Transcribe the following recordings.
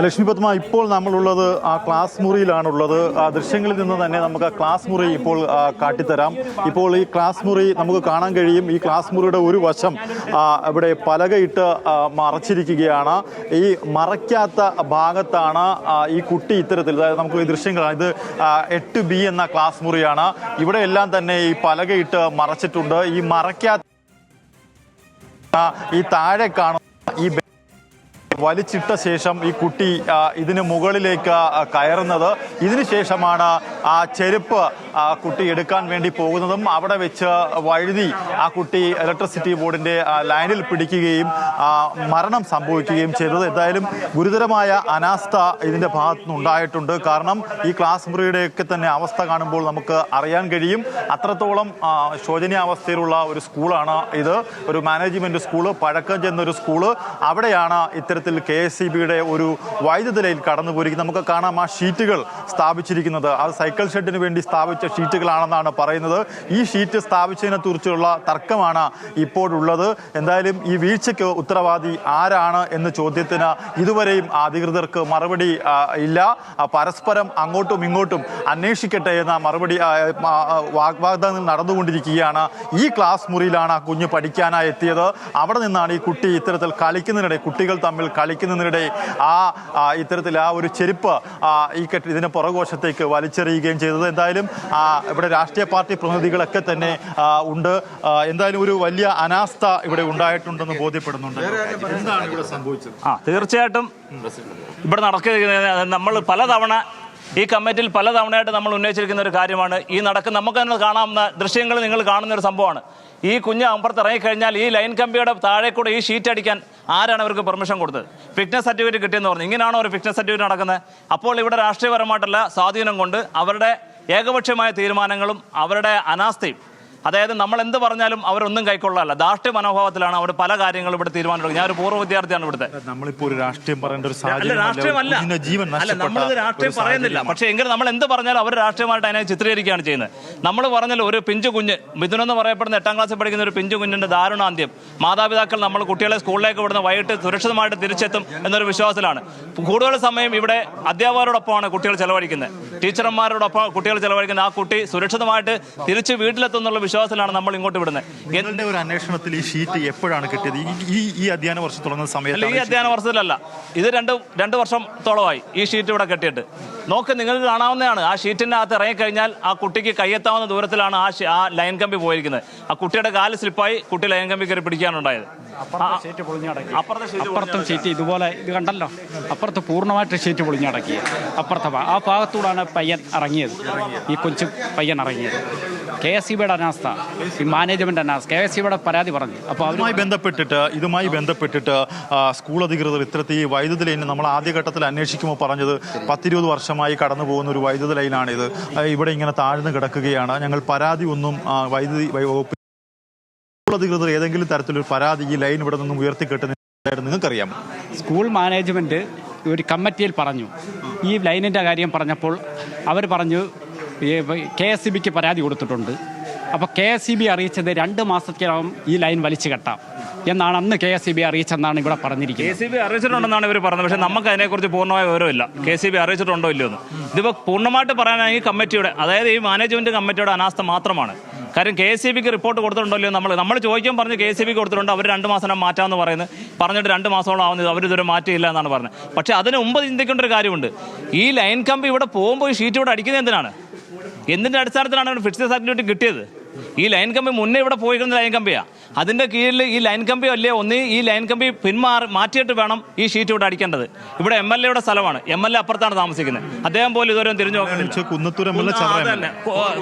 ലക്ഷ്മി പത്മ, ഇപ്പോൾ നമ്മളുള്ളത് ആ ക്ലാസ് മുറിയിലാണുള്ളത്. ആ ദൃശ്യങ്ങളിൽ നിന്ന് തന്നെ നമുക്ക് ആ ക്ലാസ് മുറി ഇപ്പോൾ കാട്ടിത്തരാം. ഇപ്പോൾ ഈ ക്ലാസ് മുറി നമുക്ക് കാണാൻ കഴിയും. ഈ ക്ലാസ് മുറിയുടെ ഒരു വശം ഇവിടെ പലകയിട്ട് മറച്ചിരിക്കുകയാണ്. ഈ മറയ്ക്കാത്ത ഭാഗത്താണ് ഈ കുട്ടി ഇത്തരത്തിൽ, അതായത് നമുക്ക് ഈ ദൃശ്യങ്ങളാണ്, ഇത് 8B എന്ന ക്ലാസ് മുറിയാണ്. ഇവിടെ എല്ലാം തന്നെ ഈ പലകയിട്ട് മറച്ചിട്ടുണ്ട്. ഈ മറയ്ക്കാത്ത ഈ താഴെ കാണുന്ന ഈ വലിച്ചിട്ട ശേഷം ഈ കുട്ടി ഇതിന് മുകളിലേക്ക് കയറുന്നത്. ഇതിനുശേഷമാണ് ആ ചെരുപ്പ് കുട്ടി എടുക്കാൻ വേണ്ടി പോകുന്നതും അവിടെ വെച്ച് വഴുതി ആ കുട്ടി ഇലക്ട്രിസിറ്റി ബോർഡിന്റെ ലൈനിൽ പിടിക്കുകയും മരണം സംഭവിക്കുകയും ചെയ്തത്. എന്തായാലും ഗുരുതരമായ അനാസ്ഥ ഇതിന്റെ ഭാഗത്തുനിന്ന് ഉണ്ടായിട്ടുണ്ട്. കാരണം ഈ ക്ലാസ് മുറിയുടെയൊക്കെ തന്നെ അവസ്ഥ കാണുമ്പോൾ നമുക്ക് അറിയാൻ കഴിയും അത്രത്തോളം ശോചനീയാവസ്ഥയിലുള്ള ഒരു സ്കൂളാണ് ഇത്. ഒരു മാനേജ്മെന്റ് സ്കൂള്, പഴക്കം ചെന്നൊരു സ്കൂള്. അവിടെയാണ് ഇത്തരത്തിൽ KSEBയുടെ ഒരു വൈദ്യുത ലൈൻ കടന്നു പോയിരിക്കുന്നത്. നമുക്ക് കാണാം ആ ഷീറ്റുകൾ സ്ഥാപിച്ചിരിക്കുന്നത്. അത് സൈക്കിൾ ഷെഡിന് വേണ്ടി സ്ഥാപിച്ച ഷീറ്റുകളാണെന്നാണ് പറയുന്നത്. ഈ ഷീറ്റ് സ്ഥാപിച്ചതിനെ കുറിച്ചുള്ള തർക്കമാണ് ഇപ്പോഴുള്ളത്. എന്തായാലും ഈ വീഴ്ചയ്ക്ക് ഉത്തരവാദി ആരാണ് എന്ന ചോദ്യത്തിന് ഇതുവരെയും അധികൃതർക്ക് മറുപടി ഇല്ല. പരസ്പരം അങ്ങോട്ടും ഇങ്ങോട്ടും അന്വേഷിക്കട്ടെ എന്ന മറുപടി വാഗ്വാദങ്ങൾ നടന്നുകൊണ്ടിരിക്കുകയാണ്. ഈ ക്ലാസ് മുറിയിലാണ് ആ കുഞ്ഞ് പഠിക്കാനായി എത്തിയത്. അവിടെ നിന്നാണ് ഈ കുട്ടി ഇത്തരത്തിൽ കളിക്കുന്നതിനിടെ, കുട്ടികൾ തമ്മിൽ കളിക്കുന്നതിനിടെ ഇത്തരത്തിൽ ആ ഒരു ചെരുപ്പ് ഇതിന് പുറകുവശത്തേക്ക് വലിച്ചെറിയുകയും ചെയ്തത്. എന്തായാലും ഇവിടെ രാഷ്ട്രീയ പാർട്ടി പ്രതിനിധികളൊക്കെ തന്നെ ഉണ്ട്. എന്തായാലും ഒരു വലിയ അനാസ്ഥ ഇവിടെ ഉണ്ടായിട്ടുണ്ടെന്ന് ബോധ്യപ്പെടുന്നുണ്ട്. എന്താണ് ഇവിടെ സംഭവിച്ചത്? തീർച്ചയായിട്ടും ഇവിടെ നടക്കുന്നത് നമ്മൾ പലതവണ ഈ കമ്മിറ്റിയിൽ പലതവണയായിട്ട് നമ്മൾ ഉന്നയിച്ചിരിക്കുന്ന ഒരു കാര്യമാണ്. നമുക്ക് തന്നെ കാണാവുന്ന ദൃശ്യങ്ങൾ നിങ്ങൾ കാണുന്ന ഒരു സംഭവമാണ്. ഈ കുഞ്ഞ് അമ്പുറത്ത് ഇറങ്ങിക്കഴിഞ്ഞാൽ ഈ ലൈൻ കമ്പിയുടെ താഴെ കൂടെ ഈ ഷീറ്റ് അടിക്കാൻ ആരാണ് അവർക്ക് പെർമിഷൻ കൊടുത്തത്? ഫിറ്റ്നസ് സർട്ടിഫിക്കറ്റ് കിട്ടിയെന്ന് പറഞ്ഞു. ഇങ്ങനെയാണോ ഒരു ഫിറ്റ്നസ് സർട്ടിഫിക്കറ്റ് നടക്കുന്നത്? അപ്പോൾ ഇവിടെ രാഷ്ട്രീയപരമായിട്ടുള്ള സ്വാധീനം കൊണ്ട് അവരുടെ ഏകപക്ഷീയമായ തീരുമാനങ്ങളും അവരുടെ അനാസ്ഥയും, അതായത് നമ്മൾ എന്ത് പറഞ്ഞാലും അവരൊന്നും കൈക്കൊള്ളാല്ല. ധാർഷ്ട്യ മനോഭാവത്തിലാണ് അവർ പല കാര്യങ്ങളും ഇവിടെ തീരുമാനം. ഞാൻ ഒരു പൂർവ്വ വിദ്യാർത്ഥിയാണ് ഇവിടുത്തെ. നമ്മളിപ്പോൾ ഒരു രാഷ്ട്രീയം പറയേണ്ട ഒരു രാഷ്ട്രീയമല്ല, നമ്മളിത് രാഷ്ട്രീയം പറയുന്നില്ല. പക്ഷേ എങ്കിലും നമ്മൾ എന്ത് പറഞ്ഞാലും അവർ രാഷ്ട്രീയമായിട്ട് അതിനെ ചിത്രീകരിക്കുകയാണ് ചെയ്യുന്നത്. നമ്മൾ പറഞ്ഞാൽ ഒരു പിഞ്ചു കുഞ്ഞ്, മിഥുനെന്ന് പറയപ്പെടുന്ന 8ാം ക്ലാസ്സിൽ പഠിക്കുന്ന ഒരു പിഞ്ചു കുഞ്ഞിന്റെ ദാരുണാന്ത്യം. മാതാപിതാക്കൾ നമ്മൾ കുട്ടികളെ സ്കൂളിലേക്ക് വിടുന്ന വൈകിട്ട് സുരക്ഷിതമായിട്ട് തിരിച്ചെത്തും എന്നൊരു വിശ്വാസത്തിലാണ്. കൂടുതൽ സമയം ഇവിടെ അധ്യാപകരോടൊപ്പമാണ് കുട്ടികൾ ചെലവഴിക്കുന്നത്, ടീച്ചർമാരോടൊപ്പം കുട്ടികൾ ചെലവഴിക്കുന്നത്. ആ കുട്ടി സുരക്ഷിതമായിട്ട് തിരിച്ച് വീട്ടിലെത്തുന്നുള്ള വിശ്വാസത്തിലാണ് നമ്മൾ ഇങ്ങോട്ട് വിടുന്നത്. എന്റെ ഒരു അന്വേഷണത്തിൽ ഈ ഷീറ്റ് എപ്പോഴാണ് കിട്ടിയത്? ഈ അധ്യയന വർഷം തുടങ്ങുന്ന സമയത്ത്? ഈ അധ്യയന വർഷത്തിലല്ല, ഇത് രണ്ട് വർഷത്തോളമായി ഈ ഷീറ്റ് ഇവിടെ കെട്ടിയിട്ട്. നിങ്ങൾക്ക് കാണാവുന്നതാണ്. ആ ഷീറ്റിന്റെ അകത്ത് ഇറങ്ങിക്കഴിഞ്ഞാൽ ആ കുട്ടിക്ക് കയ്യെത്താവുന്ന ദൂരത്തിലാണ് ആ ലൈൻ കമ്പി പോയിരിക്കുന്നത്. ആ കുട്ടിയുടെ കാല് സ്ലിപ്പായി കുട്ടി ലൈൻ കമ്പി കയറി പിടിക്കാനുണ്ടായത്. അപ്പുറത്തും ഷീറ്റ് ഇതുപോലെ ഇത് കണ്ടല്ലോ, അപ്പുറത്ത് പൂർണ്ണമായിട്ട് ഷീറ്റ് പൊളിഞ്ഞടക്കി. അപ്പുറത്തെ ആ ഭാഗത്തൂടാണ് പയ്യൻ ഇറങ്ങിയത്, ഈ കൊച്ചു പയ്യൻ ഇറങ്ങിയത്. KSEBയുടെ അനാസ്ഥ, ഈ മാനേജ്മെന്റ് അനാസ്ഥ. KSEBയുടെ പരാതി പറഞ്ഞു. അപ്പോൾ ഇതുമായി ബന്ധപ്പെട്ടിട്ട് സ്കൂൾ അധികൃതർ ഇത്തരത്തിൽ ഈ വൈദ്യുത ലൈൻ നമ്മൾ ആദ്യഘട്ടത്തിൽ അന്വേഷിക്കുമ്പോൾ പറഞ്ഞത് 10-20 വർഷമായി കടന്നു പോകുന്ന ഒരു വൈദ്യുത ലൈനാണിത്. ഇവിടെ ഇങ്ങനെ താഴ്ന്നു കിടക്കുകയാണ്. ഞങ്ങൾ പരാതി ഒന്നും വൈദ്യുതി വകുപ്പ് അധികൃതർ ഏതെങ്കിലും തരത്തിലൊരു പരാതി ഈ ലൈൻ ഇവിടെ നിന്നും ഉയർത്തിക്കെട്ടുന്നതായിട്ട് നിങ്ങൾക്കറിയാമോ? സ്കൂൾ മാനേജ്മെന്റ് ഒരു കമ്മിറ്റിയിൽ പറഞ്ഞു. ഈ ലൈനിൻ്റെ കാര്യം പറഞ്ഞപ്പോൾ അവർ പറഞ്ഞു KSEBക്ക് പരാതി കൊടുത്തിട്ടുണ്ട്. അപ്പോൾ KSEB അറിയിച്ചത് 2 മാസത്തിനകം ഈ ലൈൻ വലിച്ചു കെട്ടാം എന്നാണ് അന്ന് KSEB അറിയിച്ചെന്നാണ് ഇവിടെ പറഞ്ഞിരിക്കുന്നത്. KSEB അറിയിച്ചിട്ടുണ്ടെന്നാണ് ഇവർ പറഞ്ഞത്. പക്ഷേ നമുക്ക് അതിനെക്കുറിച്ച് പൂർണ്ണമായ വിവരമില്ല. KSEB അറിയിച്ചിട്ടുണ്ടോ ഇല്ലയോ എന്ന്. ഇതിപ്പോൾ പൂർണ്ണമായിട്ട് പറയാനാണ് ഈ കമ്മിറ്റിയുടെ, അതായത് ഈ മാനേജ്മെന്റ് കമ്മിറ്റിയുടെ അനാസ്ഥ മാത്രമാണ്. കാര്യം KSEBക്ക് റിപ്പോർട്ട് കൊടുത്തിട്ടുണ്ടല്ലോ നമ്മൾ ചോദിക്കാൻ പറഞ്ഞ് KSEBക്ക് കൊടുത്തിട്ടുണ്ട്. അവർ 2 മാസം മാറ്റാമെന്ന് പറഞ്ഞിട്ട് 2 മാസത്തോളം ആവുന്നത് അവരിതുവരെ മാറ്റിയില്ല എന്നാണ് പറഞ്ഞത്. പക്ഷേ അതിന് മുമ്പ് ചിന്തിക്കേണ്ട ഒരു കാര്യമുണ്ട്. ഈ ലൈൻ കമ്പി ഇവിടെ പോകുമ്പോൾ ഈ ഷീറ്റ് ഇവിടെ അടിക്കുന്നത് എന്തിനാണ്? എന്തിൻ്റെ അടിസ്ഥാനത്തിലാണ് ഫിറ്റ്നസ് സർട്ടിഫിക്കറ്റ് കിട്ടിയത്? ഈ ലൈൻ കമ്പി മുന്നേ ഇവിടെ പോയിരിക്കുന്ന ലൈൻ കമ്പിയാണ്. അതിൻ്റെ കീഴിൽ ഈ ലൈൻ കമ്പി അല്ലേ ഈ ലൈൻ കമ്പി മാറ്റിയിട്ട് വേണം ഈ ഷീറ്റ് ഇവിടെ അടിക്കേണ്ടത്. ഇവിടെ MLAയുടെ സ്ഥലമാണ്. MLA അപ്പുറത്താണ് താമസിക്കുന്നത്. അദ്ദേഹം പോലും ഇതുവരെ തിരിഞ്ഞു നോക്കുന്നില്ല.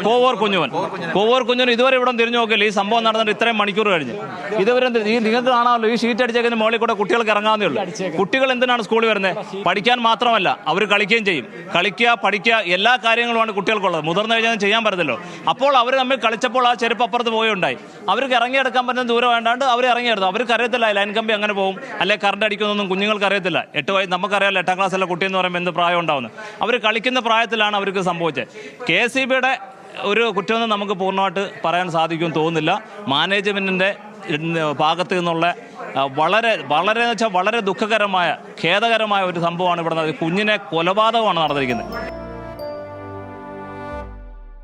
കോവൂർ കുഞ്ഞുവൻ ഇതുവരെ ഇവിടെ തിരിഞ്ഞു നോക്കില്ല. ഈ സംഭവം നടന്നിട്ട് ഇത്രയും മണിക്കൂർ കഴിഞ്ഞ് ഇതുവരെ നിങ്ങൾക്ക് കാണാമല്ലോ. ഈ ഷീറ്റ് അടിച്ചേക്കുന്ന മുകളിൽ കൂടെ കുട്ടികൾക്ക് ഇറങ്ങാവുന്നേ ഉള്ളൂ. കുട്ടികൾ എന്തിനാണ് സ്കൂളിൽ വരുന്നത്? പഠിക്കാൻ മാത്രമല്ല, അവർ കളിക്കുകയും ചെയ്യും. കളിക്കുക, പഠിക്കുക, എല്ലാ കാര്യങ്ങളുമാണ് കുട്ടികൾക്കുള്ളത്. മുതിർന്നു കഴിഞ്ഞാൽ ചെയ്യാൻ പറ്റത്തില്ലോ. അപ്പോൾ അവർ തമ്മിൽ കളിച്ചപ്പോൾ ആ ചെരുപ്പ് അപ്പുറത്ത് പോയുണ്ടായി. അവർക്ക് ഇറങ്ങിയെടുക്കാൻ പറ്റുന്ന ദൂരം വേണ്ടാണ്ട് അവർ ഇറങ്ങിയെടുത്തു. അവർക്ക് അറിയത്തില്ല ലൈൻ കമ്പി അങ്ങനെ പോകും, അല്ലെ കറണ്ട് അടിക്കുന്നൊന്നും കുഞ്ഞുങ്ങൾക്ക് അറിയത്തില്ല. 8 വയസ്സ് നമുക്കറിയാമല്ലോ, 8ാം ക്ലാസ്സിലെ കുട്ടി എന്ന് പറയുമ്പോൾ എന്ത് പ്രായം ഉണ്ടാവുന്നത്. അവർ കളിക്കുന്ന പ്രായത്തിലാണ് അവർക്ക് സംഭവിച്ചത്. KSEBയുടെ ഒരു കുറ്റമൊന്നും നമുക്ക് പൂർണ്ണമായിട്ട് പറയാൻ സാധിക്കുമെന്ന് തോന്നുന്നില്ല. മാനേജ്മെന്റിന്റെ ഭാഗത്തു നിന്നുള്ള വളരെ വളരെ എന്ന് വെച്ചാൽ വളരെ ദുഃഖകരമായ ഖേദകരമായ ഒരു സംഭവമാണ് ഇവിടെ നടന്നത്. കുഞ്ഞിനെ കൊലപാതകമാണ് നടന്നിരിക്കുന്നത്.